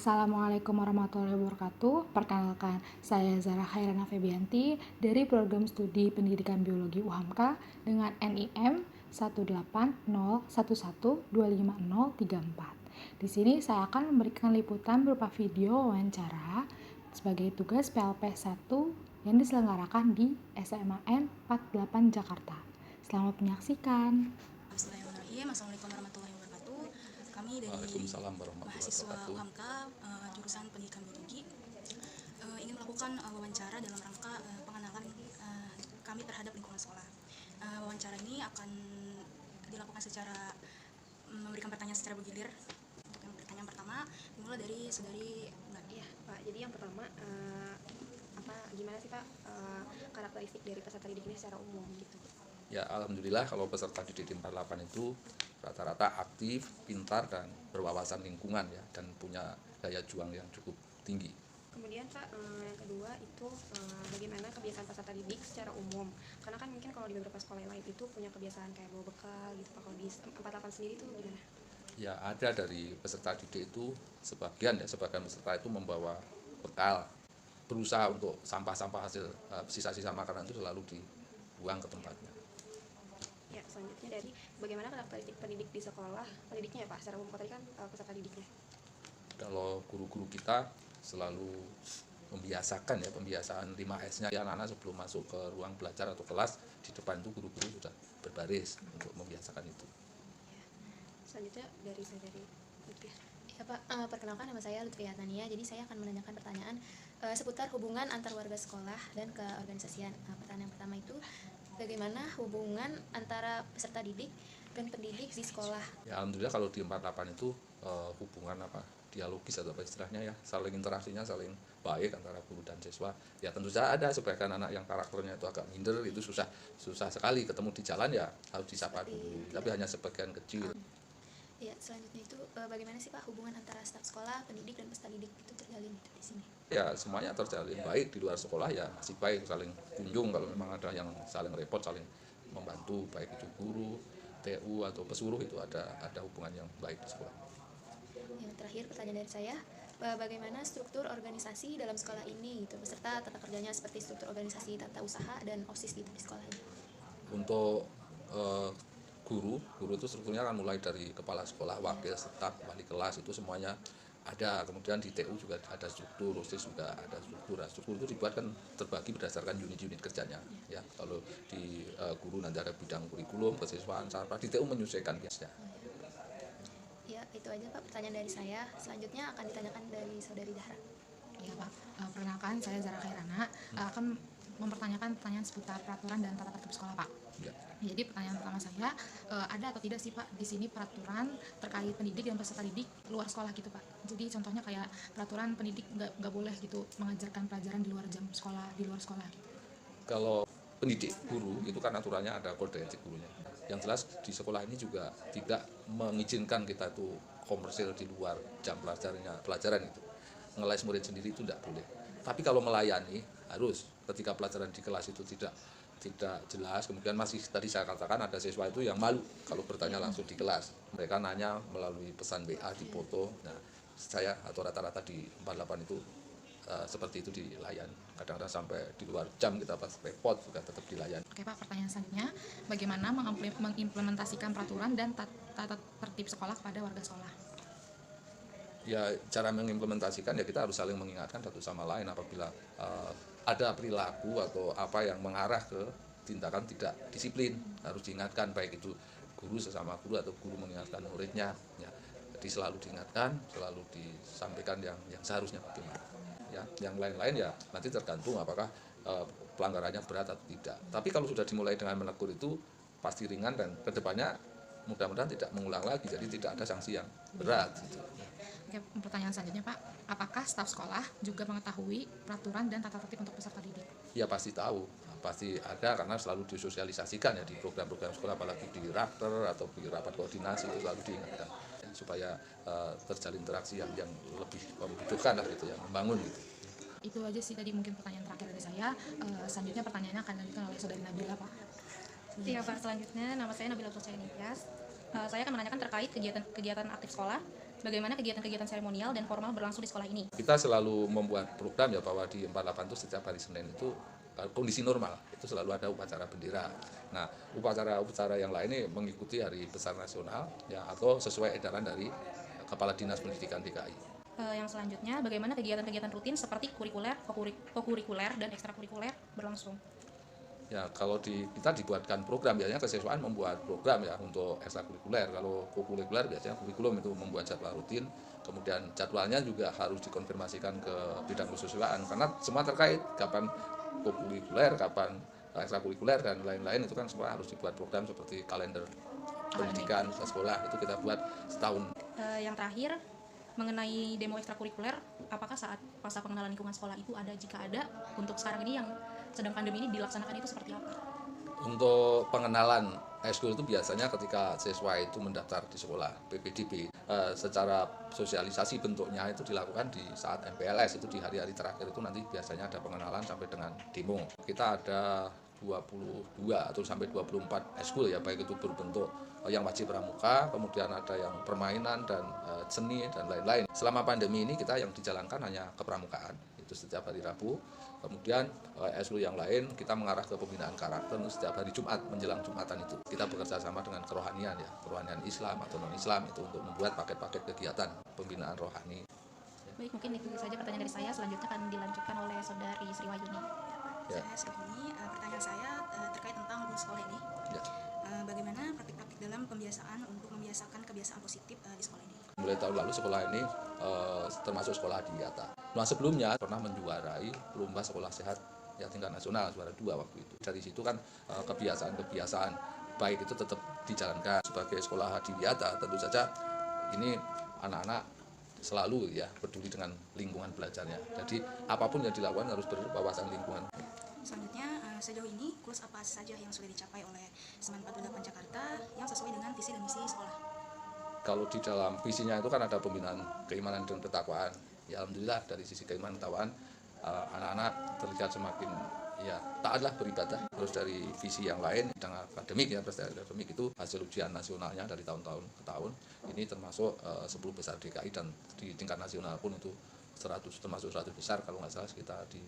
Assalamualaikum warahmatullahi wabarakatuh. Perkenalkan, saya Zara Khairana Febianti dari Program Studi Pendidikan Biologi UHAMKA dengan NIM 18011250034. Di sini saya akan memberikan liputan berupa video wawancara sebagai tugas PLP 1 yang diselenggarakan di SMAN 48 Jakarta. Selamat menyaksikan. Bismillahirrahmanirrahim. Assalamualaikum warahmatullahi wabarakatuh. Kami dari mahasiswa UHAMKA jurusan Pendidikan Biologi ingin melakukan wawancara dalam rangka pengenalan kami terhadap lingkungan sekolah. Wawancara ini akan dilakukan secara memberikan pertanyaan secara bergilir. Untuk yang pertanyaan pertama dimulai dari saudari Mbak. Iya Pak, jadi yang pertama gimana sih Pak karakteristik dari peserta didik ini secara umum gitu? Ya, alhamdulillah kalau peserta didik di 48 itu rata-rata aktif, pintar, dan berwawasan lingkungan ya, dan punya daya juang yang cukup tinggi. Kemudian Pak, yang kedua itu bagaimana kebiasaan peserta didik secara umum? Karena kan mungkin kalau di beberapa sekolah lain itu punya kebiasaan kayak bawa bekal gitu Pak. Kalau di 48 sendiri itu gimana? Ya, ada dari peserta didik itu sebagian peserta itu membawa bekal, berusaha untuk sampah-sampah hasil sisa-sisa makanan itu selalu dibuang ke tempatnya. Ya, selanjutnya dari bagaimana karakteristik pendidik di sekolah, pendidiknya ya Pak, secara umum tadi kan peserta didiknya. Kalau guru-guru kita selalu membiasakan ya, pembiasaan 5S-nya ya, anak-anak sebelum masuk ke ruang belajar atau kelas di depan itu guru-guru sudah berbaris untuk membiasakan itu. Ya. Selanjutnya dari Lutfiah. Ya Pak, perkenalkan nama saya Lutfiah Tania. Jadi saya akan menanyakan pertanyaan seputar hubungan antar warga sekolah dan keorganisasian. Pertanyaan yang pertama itu, bagaimana hubungan antara peserta didik dan pendidik di sekolah? Ya, alhamdulillah kalau di 48 itu hubungan dialogis atau apa istilahnya ya, saling interaksinya saling baik antara guru dan siswa. Ya tentu saja ada sebagian anak yang karakternya itu agak minder, itu susah sekali ketemu di jalan ya harus disapa dulu, tapi hanya sebagian kecil. Ya, selanjutnya itu bagaimana sih Pak hubungan antara staf sekolah, pendidik dan peserta didik itu terjalin gitu di sini? Ya semuanya terjalin baik. Di luar sekolah ya masih baik, saling kunjung kalau memang ada yang saling repot, saling membantu, baik itu guru, TU atau pesuruh, itu ada hubungan yang baik di sekolah. Yang terakhir pertanyaan dari saya, bagaimana struktur organisasi dalam sekolah ini gitu, beserta tata kerjanya seperti struktur organisasi tata usaha dan OSIS gitu di sekolah ini? Untuk guru itu strukturnya kan mulai dari kepala sekolah, wakil, staf, wali kelas, itu semuanya ada. Kemudian di TU juga ada struktur, OSIS juga ada struktur. Struktur itu dibuat kan terbagi berdasarkan unit-unit kerjanya ya. Kalau di guru nanti ada bidang kurikulum, kesiswaan, sarana. Di TU menyesuaikan biasanya. Ya, itu aja Pak pertanyaan dari saya. Selanjutnya akan ditanyakan dari saudari Dahra. Ya Pak, perkenalkan saya Zara Khairana akan mempertanyakan pertanyaan seputar peraturan dan tata tertib sekolah Pak. Ya. Jadi pertanyaan pertama saya, ada atau tidak sih Pak di sini peraturan terkait pendidik dan peserta didik luar sekolah gitu Pak? Jadi contohnya kayak peraturan pendidik nggak boleh gitu mengajarkan pelajaran di luar jam sekolah, di luar sekolah. Kalau pendidik guru itu kan aturannya ada kode etik gurunya. Yang jelas di sekolah ini juga tidak mengizinkan kita itu komersil di luar jam pelajaran itu. Ngeles murid sendiri itu tidak boleh. Tapi kalau melayani harus, ketika pelajaran di kelas itu tidak jelas, kemudian masih tadi saya katakan ada siswa itu yang malu kalau bertanya langsung di kelas. Mereka nanya melalui pesan WA, di foto. Nah, saya atau rata-rata di 48 itu seperti itu dilayani. Kadang-kadang sampai di luar jam kita pas repot juga tetap dilayani. Oke Pak, pertanyaan selanjutnya, bagaimana mengimplementasikan peraturan dan tata tertib sekolah kepada warga sekolah? Ya, cara mengimplementasikan ya kita harus saling mengingatkan satu sama lain apabila ada perilaku atau apa yang mengarah ke tindakan tidak disiplin, harus diingatkan, baik itu guru sesama guru atau guru mengingatkan muridnya ya. Jadi selalu diingatkan, selalu disampaikan yang seharusnya bagaimana ya. Yang lain-lain ya nanti tergantung apakah pelanggarannya berat atau tidak. Tapi kalau sudah dimulai dengan menegur itu pasti ringan, dan kedepannya mudah-mudahan tidak mengulang lagi, jadi tidak ada sanksi yang berat gitu. Oke, pertanyaan selanjutnya Pak, apakah staf sekolah juga mengetahui peraturan dan tata tertib untuk peserta didik? Ya pasti tahu, pasti ada, karena selalu disosialisasikan ya di program-program sekolah, apalagi di rakter atau di rapat koordinasi itu selalu diingatkan ya, supaya terjalin interaksi yang lebih membutuhkan lah gitu, yang membangun gitu. Itu aja sih tadi mungkin pertanyaan terakhir dari saya. Selanjutnya pertanyaannya akan dilanjutkan oleh saudari Nabila Pak. Iya Pak, selanjutnya nama saya Nabila Putri Nias. Saya akan menanyakan terkait kegiatan aktif sekolah Bagaimana kegiatan-kegiatan seremonial dan formal berlangsung di sekolah ini? Kita selalu membuat program ya bahwa di 48 itu setiap hari Senin itu kondisi normal itu selalu ada upacara bendera. Nah, upacara yang lain ini mengikuti Hari Besar Nasional ya atau sesuai edaran dari Kepala Dinas Pendidikan DKI. Yang selanjutnya, bagaimana kegiatan-kegiatan rutin seperti kurikuler, kokurikuler, dan ekstrakurikuler berlangsung? Ya, kalau kita dibuatkan program, biasanya kesiswaan membuat program ya untuk ekstrakurikuler. Kalau kokurikuler biasanya kurikulum itu membuat jadwal rutin, kemudian jadwalnya juga harus dikonfirmasikan ke bidang kesiswaan karena semua terkait kapan kokurikuler, kapan ekstrakurikuler dan lain-lain itu kan semua harus dibuat program seperti kalender pendidikan sekolah itu kita buat setahun. Yang terakhir, mengenai demo ekstrakurikuler, apakah saat masa pengenalan lingkungan sekolah itu ada? Jika ada, untuk sekarang ini yang sedang pandemi ini dilaksanakan itu seperti apa? Untuk pengenalan ekskul itu biasanya ketika siswa itu mendaftar di sekolah PPDB, secara sosialisasi bentuknya itu dilakukan di saat MPLS, itu di hari-hari terakhir itu nanti biasanya ada pengenalan sampai dengan demo. Kita ada 22 atau sampai 24 ekskul ya, baik itu berbentuk yang wajib pramuka, kemudian ada yang permainan dan seni dan lain-lain. Selama pandemi ini kita yang dijalankan hanya kepramukaan, itu setiap hari Rabu. Kemudian ekskul yang lain kita mengarah ke pembinaan karakter setiap hari Jumat menjelang Jumatan itu. Kita bekerja sama dengan kerohanian ya, kerohanian Islam atau non-Islam itu untuk membuat paket-paket kegiatan pembinaan rohani. Baik, mungkin itu saja pertanyaan dari saya. Selanjutnya akan dilanjutkan oleh Saudari Sri Wahyuni. Ya. Saya Sri Wahyuni, pertanyaan saya terkait tentang guru sekolah ini. Ya. Bagaimana praktik-praktik dalam pembiasaan untuk membiasakan kebiasaan positif di sekolah ini? Mulai tahun lalu sekolah ini termasuk sekolah adiwiyata. Nah, sebelumnya pernah menjuarai lomba sekolah sehat ya tingkat nasional, juara 2 waktu itu. Dari situ kan kebiasaan-kebiasaan baik itu tetap dijalankan. Sebagai sekolah adiwiyata tentu saja ini anak-anak selalu ya peduli dengan lingkungan belajarnya. Jadi apapun yang dilakukan harus berwawasan lingkungan. Selanjutnya, sejauh ini goals apa saja yang sudah dicapai oleh Semen 48 Jakarta yang sesuai dengan visi dan misi sekolah? Kalau di dalam visinya itu kan ada pembinaan keimanan dan ketakwaan. Ya alhamdulillah dari sisi keimanan ketakwaan anak-anak terlihat semakin ya taatlah beribadah. Terus dari visi yang lain bidang akademik ya, prestasi akademik itu hasil ujian nasionalnya dari tahun-tahun ke tahun ini termasuk 10 besar DKI dan di tingkat nasional pun itu 100 termasuk 100 besar kalau nggak salah sekitar di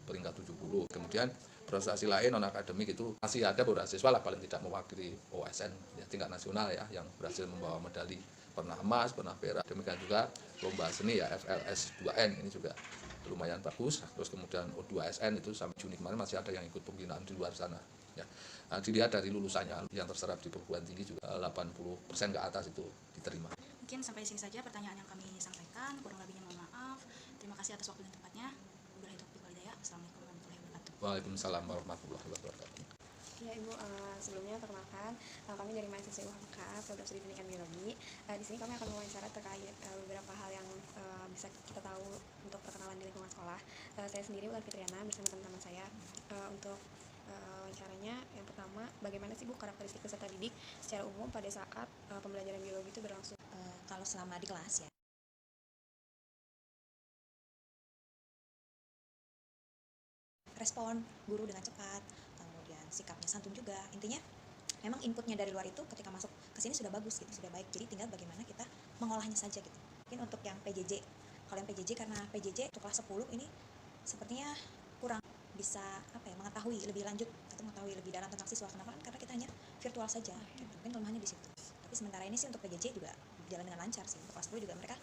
peringkat 70. Kemudian prestasi lain non akademik itu masih ada beberapa siswa lah paling tidak mewakili OSN ya, tingkat nasional ya yang berhasil membawa medali, pernah emas, pernah perak. Demikian juga lomba seni ya FLS 2N ini juga lumayan bagus. Terus kemudian O2SN itu sampai Juni kemarin masih ada yang ikut pembinaan di luar sana ya. Nah, dilihat dari lulusannya yang terserap di perguruan tinggi juga 80% ke atas itu diterima. Mungkin sampai sini saja pertanyaan yang kami sampaikan, kurang lebihnya mohon maaf. Terima kasih atas waktu dan tempatnya. Assalamualaikum warahmatullahi wabarakatuh. Waalaikumsalam warahmatullahi wabarakatuh. Ya Ibu, sebelumnya perkenalkan kami dari mahasiswa UHMK Program Studi Pendidikan Biologi. Di sini kami akan mewawancara terkait beberapa hal yang bisa kita tahu untuk perkenalan di lingkungan sekolah. Saya sendiri Ulan Fitriana bersama teman-teman saya. Untuk wawancaranya yang pertama, bagaimana sih Bu karakteristik peserta didik secara umum pada saat pembelajaran biologi itu berlangsung? Kalau selama di kelas ya, respon guru dengan cepat, kemudian sikapnya santun juga. Intinya memang inputnya dari luar itu ketika masuk ke sini sudah bagus gitu, sudah baik. Jadi tinggal bagaimana kita mengolahnya saja gitu. Mungkin untuk yang PJJ, kalau yang PJJ karena PJJ untuk kelas 10 ini sepertinya kurang bisa mengetahui lebih lanjut atau mengetahui lebih dalam tentang siswa. Kenapa? Karena kita hanya virtual saja. Gitu. Mungkin kelemahannya di situ. Tapi sementara ini sih untuk PJJ juga berjalan dengan lancar sih. Untuk kelas 10 juga mereka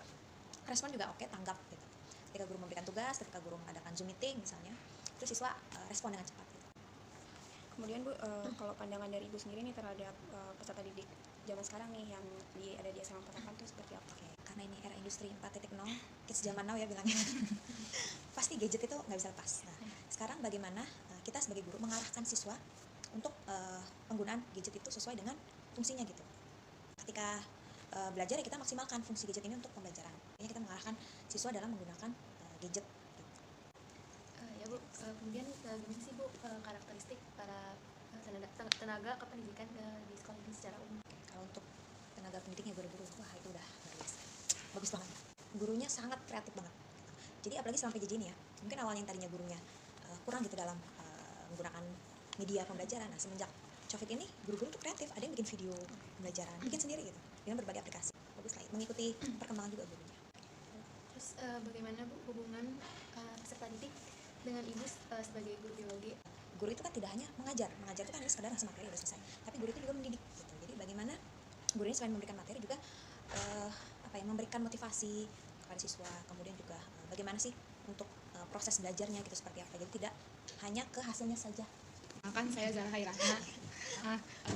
respon juga oke, tanggap gitu. Ketika guru memberikan tugas, ketika guru mengadakan Zoom meeting misalnya, itu siswa respon dengan cepat gitu. Kemudian Bu, kalau pandangan dari Ibu sendiri nih terhadap peserta didik zaman sekarang nih yang ada di SMA 48 itu seperti apa? Oke, karena ini era industri 4.0, kids zaman now ya bilangnya. Pasti gadget itu nggak bisa lepas. Nah, sekarang bagaimana kita sebagai guru mengarahkan siswa untuk penggunaan gadget itu sesuai dengan fungsinya gitu. Ketika belajar ya kita maksimalkan fungsi gadget ini untuk pembelajaran. Ini kita mengarahkan siswa dalam menggunakan gadget. Ya Bu, kemudian gimana sih Bu karakteristik para tenaga kependidikan di sekolah ini secara umum? Kalau untuk tenaga pendidiknya guru-guru, wah itu udah luar biasa, bagus banget. Gurunya sangat kreatif banget. Jadi apalagi selama PJJ ini ya, mungkin awalnya yang tadinya gurunya kurang gitu dalam menggunakan media pembelajaran. Nah semenjak COVID ini guru-guru tuh kreatif, ada yang bikin video pembelajaran, bikin sendiri gitu dengan berbagai aplikasi. Bagus lah, mengikuti perkembangan juga gurunya. Terus bagaimana Bu hubungan peserta didik dengan Ibu sebagai guru biologi? Guru itu kan tidak hanya mengajar itu kan hanya sekedar ngasih materi udah selesai, tapi guru itu juga mendidik gitu. Jadi bagaimana guru ini selain memberikan materi juga memberikan motivasi kepada siswa, kemudian juga bagaimana sih untuk proses belajarnya gitu seperti apa. Jadi tidak hanya ke hasilnya saja. Kan saya Zahra Hairana.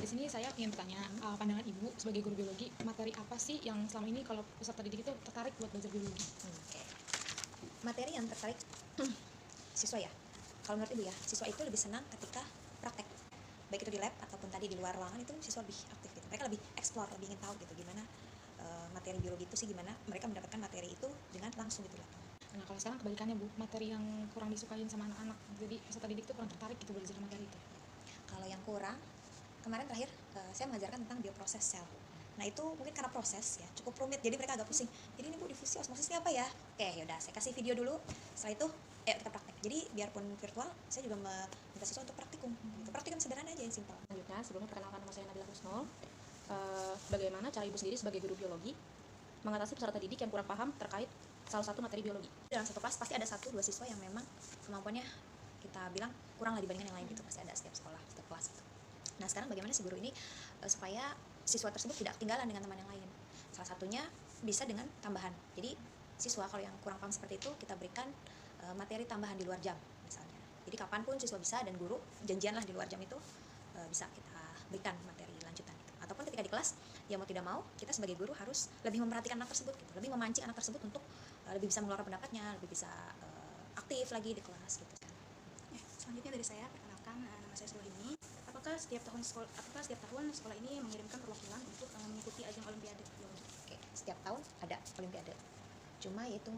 Di sini saya ingin bertanya, pandangan Ibu sebagai guru biologi, materi apa sih yang selama ini kalau peserta didik itu tertarik buat belajar biologi? Materi yang tertarik siswa ya. Kalau menurut Ibu ya, siswa itu lebih senang ketika praktek. Baik itu di lab ataupun tadi di luar ruangan, itu siswa lebih aktif gitu. Mereka lebih explore, lebih ingin tahu gitu gimana materi biologi itu sih, gimana mereka mendapatkan materi itu dengan langsung gitu. Nah, kalau sekarang kebalikannya Bu, materi yang kurang disukain sama anak-anak, jadi peserta didik itu kurang tertarik gitu belajar materi itu. Kalau yang kurang, kemarin terakhir saya mengajarkan tentang bioproses sel. Nah itu mungkin karena proses ya cukup rumit, jadi mereka agak pusing. Jadi ini Bu, difusi osmosisnya apa ya? Oke, yaudah saya kasih video dulu, setelah itu kita praktek. Jadi biarpun virtual, saya juga minta siswa untuk praktikum. Gitu. Praktikum sederhana aja yang simpel. Selanjutnya, sebelumnya perkenalkan nama saya Nabila Husnul. Bagaimana cara Ibu sendiri sebagai guru biologi mengatasi peserta didik yang kurang paham terkait salah satu materi biologi? Dalam satu kelas pasti ada 1-2 siswa yang memang kemampuannya kita bilang kurang lah dibandingkan yang lain gitu. Pasti ada setiap sekolah, setiap kelas gitu. Nah sekarang bagaimana si guru ini supaya siswa tersebut tidak ketinggalan dengan teman yang lain? Salah satunya bisa dengan tambahan. Jadi siswa kalau yang kurang paham seperti itu, kita berikan materi tambahan di luar jam misalnya. Jadi kapanpun siswa bisa dan guru janjianlah di luar jam itu bisa kita berikan materi lanjutan gitu. Ataupun ketika di kelas, ya mau tidak mau kita sebagai guru harus lebih memperhatikan anak tersebut gitu. Lebih memancing anak tersebut untuk lebih bisa mengeluarkan pendapatnya, lebih bisa aktif lagi di kelas gitu kan. Selanjutnya dari saya, perkenalkan nama saya Sulhini. Apakah setiap tahun sekolah ini mengirimkan perwakilan untuk mengikuti ajang olimpiade biologi? Oke, setiap tahun ada olimpiade. Cuma itu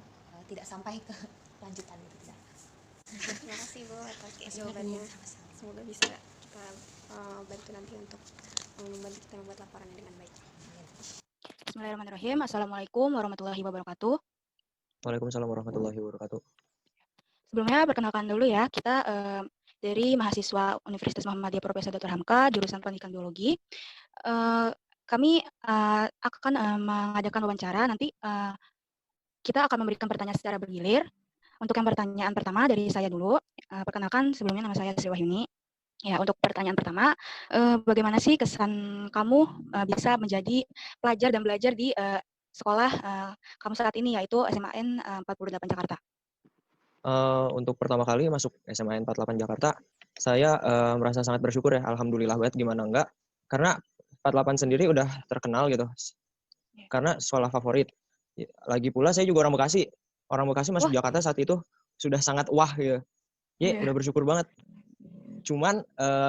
tidak sampai ke lanjutan gitu tidak. Terima kasih Bu atas jawabannya. Semoga bisa kita bantu nanti untuk membantu kita membuat laporannya dengan baik. Bismillahirrahmanirrahim. Assalamualaikum warahmatullahi wabarakatuh. Waalaikumsalam warahmatullahi wabarakatuh. Sebelumnya perkenalkan dulu ya, kita dari mahasiswa Universitas Muhammadiyah Profesor Dr. Hamka, jurusan Pendidikan Biologi. Kami akan mengadakan wawancara, nanti kita akan memberikan pertanyaan secara bergilir. Untuk yang pertanyaan pertama dari saya dulu, perkenalkan sebelumnya nama saya Sri Wahyuni. Ya, untuk pertanyaan pertama, bagaimana sih kesan kamu bisa menjadi pelajar dan belajar di sekolah kamu saat ini, yaitu SMAN 48 Jakarta? Untuk pertama kali masuk SMAN 48 Jakarta, saya merasa sangat bersyukur ya, alhamdulillah banget, gimana enggak. Karena 48 sendiri udah terkenal gitu, karena sekolah favorit. Lagi pula saya juga orang Bekasi. Orang Bekasi masuk Jakarta saat itu sudah sangat wah gitu. Udah bersyukur banget. Cuman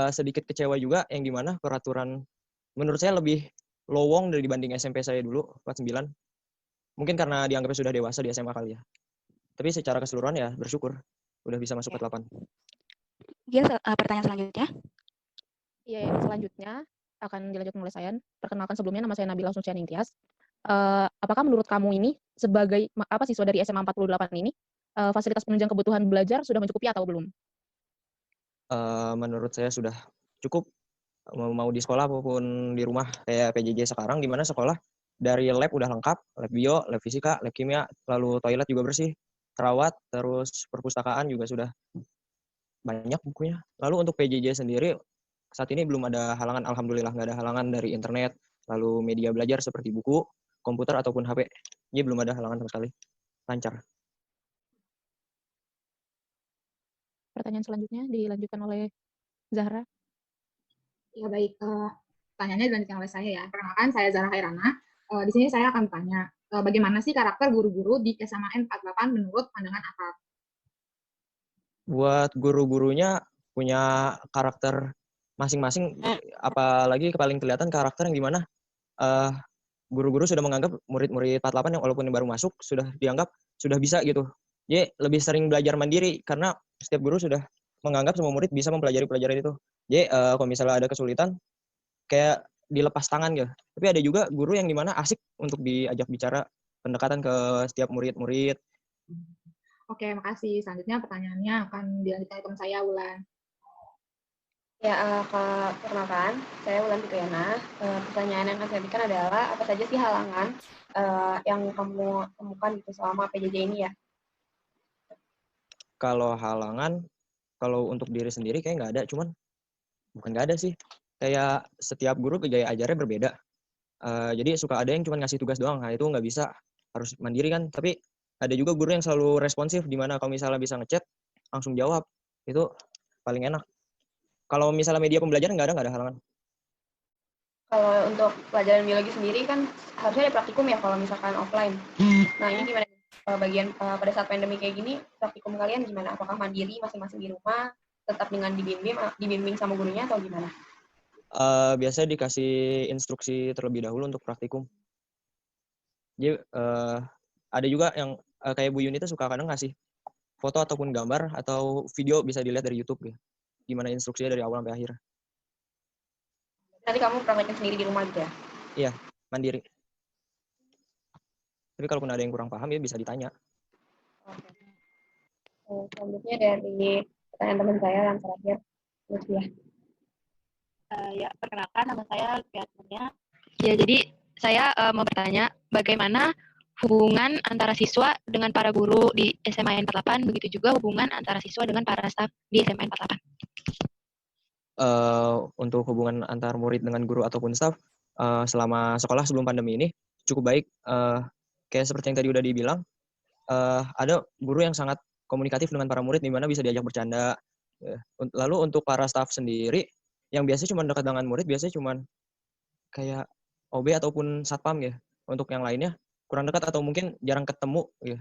sedikit kecewa juga yang dimana peraturan menurut saya lebih lowong dibanding SMP saya dulu, 49. Mungkin karena dianggapnya sudah dewasa di SMA kali ya. Tapi secara keseluruhan ya bersyukur udah bisa masuk 48. Iya, pertanyaan selanjutnya. Iya, selanjutnya akan dilanjutkan oleh saya. Perkenalkan sebelumnya nama saya Nabila Husnul Intias. Apakah menurut kamu ini sebagai siswa dari SMA 48 ini fasilitas penunjang kebutuhan belajar sudah mencukupi atau belum? Menurut saya sudah cukup, mau di sekolah maupun di rumah kayak PJJ sekarang, di mana sekolah dari lab udah lengkap, lab bio, lab fisika, lab kimia, lalu toilet juga bersih, terawat, terus perpustakaan juga sudah banyak bukunya. Lalu untuk PJJ sendiri saat ini belum ada halangan, alhamdulillah nggak ada halangan dari internet, lalu media belajar seperti buku, komputer ataupun HP. Ini belum ada halangan sama sekali, lancar. Pertanyaan selanjutnya dilanjutkan oleh Zahra. Ya baik, pertanyaannya dilanjutkan oleh saya ya. Perkenalkan saya Zahra Hairana. Di sini saya akan tanya, bagaimana sih karakter guru-guru di SMAN 48 menurut pandangan Akad? Buat guru-gurunya punya karakter masing-masing, apalagi paling kelihatan karakter yang dimana guru-guru sudah menganggap murid-murid 48 yang walaupun baru masuk sudah dianggap sudah bisa gitu. Jadi lebih sering belajar mandiri karena setiap guru sudah menganggap semua murid bisa mempelajari pelajaran itu. Jadi kalau misalnya ada kesulitan kayak dilepas tangan gitu. Tapi ada juga guru yang dimana asik untuk diajak bicara, pendekatan ke setiap murid-murid. Oke, makasih. Selanjutnya pertanyaannya akan dilanjutkan ke teman saya, Wulan. Ya, perkenalkan, saya Wulan Fitriana. Pertanyaan yang akan saya berikan adalah, apa saja sih halangan yang kamu temukan gitu selama PJJ ini ya? Kalau halangan, kalau untuk diri sendiri kayak nggak ada, cuman bukan nggak ada sih. Kayak setiap guru gaya ajarnya berbeda. Jadi suka ada yang cuma ngasih tugas doang, nah itu nggak bisa, harus mandiri kan. Tapi ada juga guru yang selalu responsif, di mana kalau misalnya bisa ngechat, langsung jawab. Itu paling enak. Kalau misalnya media pembelajaran nggak ada halangan. Kalau untuk pelajaran biologi sendiri kan harusnya ada praktikum ya kalau misalkan offline. Nah, ini gimana pada saat pandemi kayak gini, praktikum kalian gimana? Apakah mandiri masing-masing di rumah, tetap dengan dibimbing sama gurunya atau gimana? Biasanya dikasih instruksi terlebih dahulu untuk praktikum. Jadi ada juga yang kayak Bu Yuni itu suka kadang ngasih foto ataupun gambar atau video bisa dilihat dari YouTube ya. Gimana instruksinya dari awal sampai akhir. Nanti kamu praktekin sendiri di rumah gitu ya? Iya, mandiri. Tapi kalaupun ada yang kurang paham ya bisa ditanya. Oke. Selanjutnya dari pertanyaan teman saya yang terakhir, Lutfiah. Ya, perkenalkan nama saya Lutfiah Tania. Ya, jadi saya mau bertanya bagaimana hubungan antara siswa dengan para guru di SMA 48, begitu juga hubungan antara siswa dengan para staf di SMA 48. Untuk hubungan antar murid dengan guru ataupun staf selama sekolah sebelum pandemi ini cukup baik. Kayak seperti yang tadi udah dibilang, ada guru yang sangat komunikatif dengan para murid, di mana bisa diajak bercanda. Lalu untuk para staf sendiri, yang biasanya cuma dekat dengan murid, biasanya cuma kayak OB ataupun satpam ya. Untuk yang lainnya kurang dekat atau mungkin jarang ketemu ya.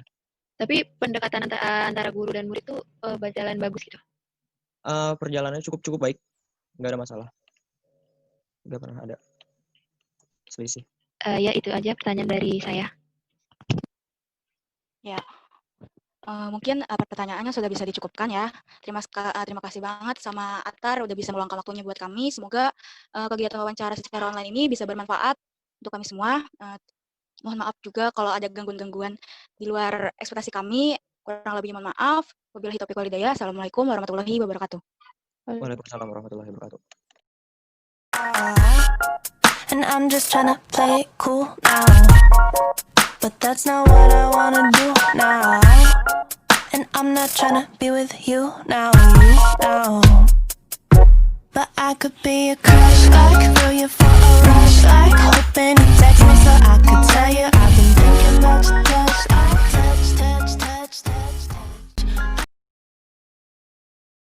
Tapi pendekatan antara guru dan murid itu berjalan bagus gitu. Perjalanannya cukup baik, nggak ada masalah, nggak pernah ada selisih. Ya, itu aja pertanyaan dari saya. Ya, mungkin pertanyaannya sudah bisa dicukupkan ya. Terima kasih banget sama Atar udah bisa meluangkan waktunya buat kami. Semoga kegiatan wawancara secara online ini bisa bermanfaat untuk kami semua. Mohon maaf juga kalau ada gangguan-gangguan di luar ekspektasi kami. Kurang lebihnya mohon maaf. Wabillahi taufiq wal hidayah. Assalamualaikum warahmatullahi wabarakatuh. Waalaikumsalam warahmatullahi wabarakatuh. And I'm just tryna play it cool now, but that's not what I wanna do now. And I'm not tryna be with you now, but I could be a crush like